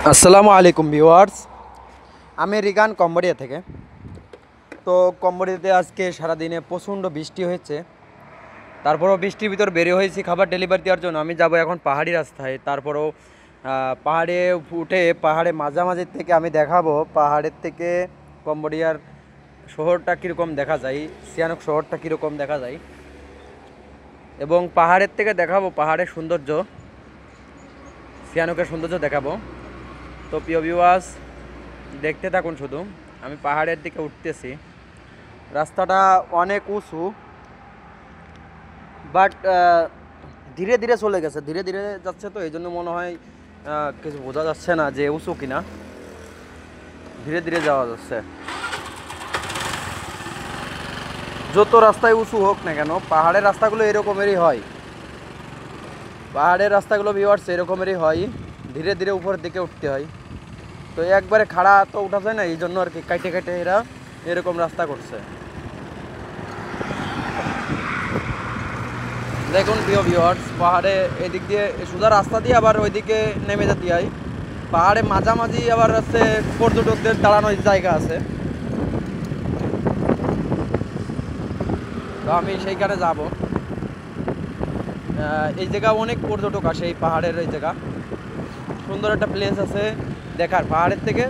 আসসালামু আলাইকুম ভিউয়ার্স। আমি রিগান কম্বোডিয়া থেকে। তো কম্বোডিয়াতে আজকে সারাদিনে প্রচণ্ড বৃষ্টি হয়েছে। তারপরেও বৃষ্টির ভিতর বেরিয়ে হয়েছি খাবার ডেলিভারি দেওয়ার জন্য। আমি যাব এখন পাহাড়ি রাস্তায়। তারপরেও পাহাড়ে উঠে পাহাড়ে মাঝামাঝি থেকে আমি দেখাবো পাহাড়ের থেকে কম্বোডিয়ার শহরটা কীরকম দেখা যায়, সিয়ানুক শহরটা কীরকম দেখা যায়, এবং পাহাড়ের থেকে দেখাবো পাহাড়ের সৌন্দর্য, সিয়ানুকের সৌন্দর্য দেখাবো। তো প্রিয় ভিউয়ার্স, দেখতে থাকুন শুধু। আমি পাহাড়ের দিকে উঠতেছি। রাস্তাটা অনেক উঁচু, বাট ধীরে ধীরে চলে গেছে, ধীরে ধীরে যাচ্ছে। তো এই জন্য মনে হয় কিছু বোঝা যাচ্ছে না যে উঁচু কিনা। ধীরে ধীরে যাওয়া যাচ্ছে। যত রাস্তায় উঁচু হোক না কেন, পাহাড়ের রাস্তাগুলো এরকমেরই হয়। পাহাড়ের রাস্তাগুলো ভিউয়ার্স এরকমেরই হয়, ধীরে ধীরে উপরের দিকে উঠতে হয়। তো একবারে খাড়া তো উঠা যায় না, এই জন্য আর কি কাটে কাটে এরা এরকম রাস্তা করছে। দেখুন প্রিয় ভিউয়ার্স, পাহাড়ে এদিক দিয়ে সোজা রাস্তা দিয়ে আবার ওইদিকে নেমে যেতে হয়। পাহাড়ে মাঝামাঝি আবার আছে পর্যটকদের দাঁড়ানোর জায়গা আছে। তো আমি সেইখানে যাব। এই জায়গা অনেক পর্যটক আসে, এই পাহাড়ের এই জায়গা সুন্দর একটা প্লেস আছে দেখার। পাহাড়ের থেকে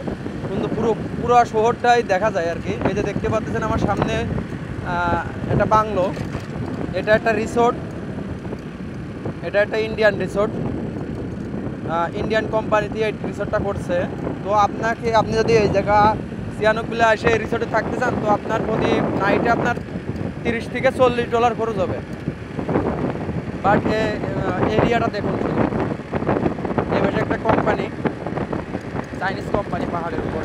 সুন্দর পুরো পুরো শহরটাই দেখা যায় আর কি। এই যে দেখতে পাচ্ছেন আমার সামনে একটা বাংলো, এটা একটা রিসোর্ট, এটা একটা ইন্ডিয়ান রিসোর্ট। ইন্ডিয়ান কোম্পানি দিয়ে এই রিসোর্টটা করছে। তো আপনি যদি এই জায়গা সিয়ানুকবিলে এসে এই রিসোর্টে থাকতে চান, তো আপনার প্রতি নাইটে আপনার $30 থেকে $40 খরচ হবে। বাট এরিয়াটা দেখুন শুধু। এই পাশে একটা কোম্পানি, চাইনিজ কোম্পানি পাহাড়ের উপর।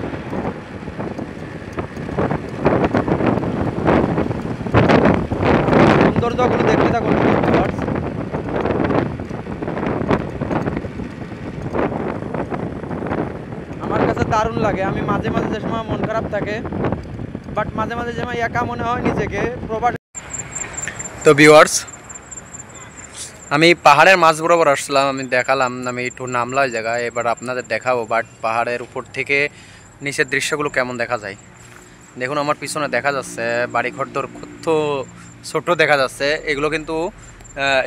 সৌন্দর্যগুলো দেখতে থাকুন ভিউয়ার্স। আমার কাছে দারুণ লাগে। আমি মাঝে মাঝে যে সময় মন খারাপ থাকে, বাট মাঝে মাঝে যে সময় একা মনে হয় নিজেকে প্রবাস। তো ভিউয়ার্স, আমি পাহাড়ের মাঝ বরাবর আসলাম। আমি দেখালাম, আমি একটু নামলাম জায়গায়, এবার আপনাদের দেখাবো। বাট পাহাড়ের উপর থেকে নিচের দৃশ্যগুলো কেমন দেখা যায় দেখুন। আমার পিছনে দেখা যাচ্ছে বাড়িঘরদর কত ছোট দেখা যাচ্ছে। এগুলো কিন্তু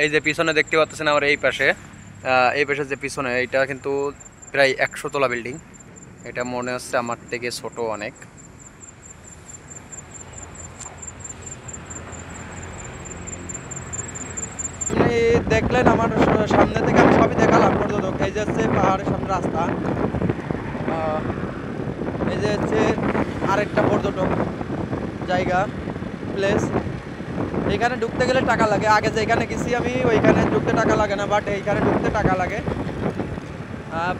এই যে পিছনে দেখতে পাচ্ছেন আমার এই পাশে যে পিছনে, এইটা কিন্তু প্রায় 100 তলা বিল্ডিং। এটা মনে হচ্ছে আমার থেকে ছোট অনেক। আপনি দেখলেন আমার সামনে থেকে আমি সবই দেখালাম পর্যটক। এই যে হচ্ছে পাহাড়ের সামনে রাস্তা, এই যে হচ্ছে আরেকটা পর্যটক জায়গা প্লেস। এইখানে ঢুকতে গেলে টাকা লাগে। আগে যেখানে গেছি আমি ওইখানে ঢুকতে টাকা লাগে না, বাট এইখানে ঢুকতে টাকা লাগে।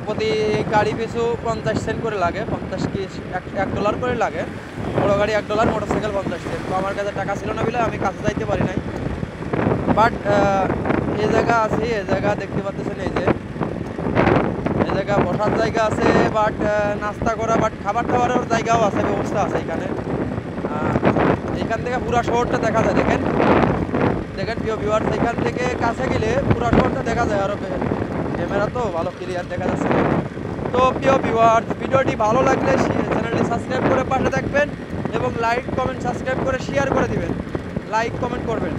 প্রতি গাড়ি পিছু 50 সেন্ট করে লাগে, 50 কি $1 করে লাগে। বড়ো গাড়ি $1, মোটরসাইকেল 50 সেন্ট। তো আমার কাছে টাকা ছিল না বলে আমি কাছে যাইতে পারি নাই। বাট এই জায়গা আছে, এই জায়গা দেখতে পাচ্ছেন। এই জায়গা বসার জায়গা আছে, বাট নাস্তা করা, বাট খাবার খাবারের জায়গাও আছে, ব্যবস্থা আছে এখানে। এইখান থেকে পুরো শহরটা দেখা যায়। দেখেন দেখেন প্রিয় ভিউয়ার্স, এখান থেকে কাছে গেলে পুরো শহরটা দেখা যায়। আরও ক্যামেরা তো ভালো ক্লিয়ার দেখা যাচ্ছে। তো প্রিয় ভিউয়ার্স, ভিডিওটি ভালো লাগলে চ্যানেলটি সাবস্ক্রাইব করে পাশে থাকবেন এবং লাইক কমেন্ট সাবস্ক্রাইব করে শেয়ার করে দিবেন, লাইক কমেন্ট করবেন।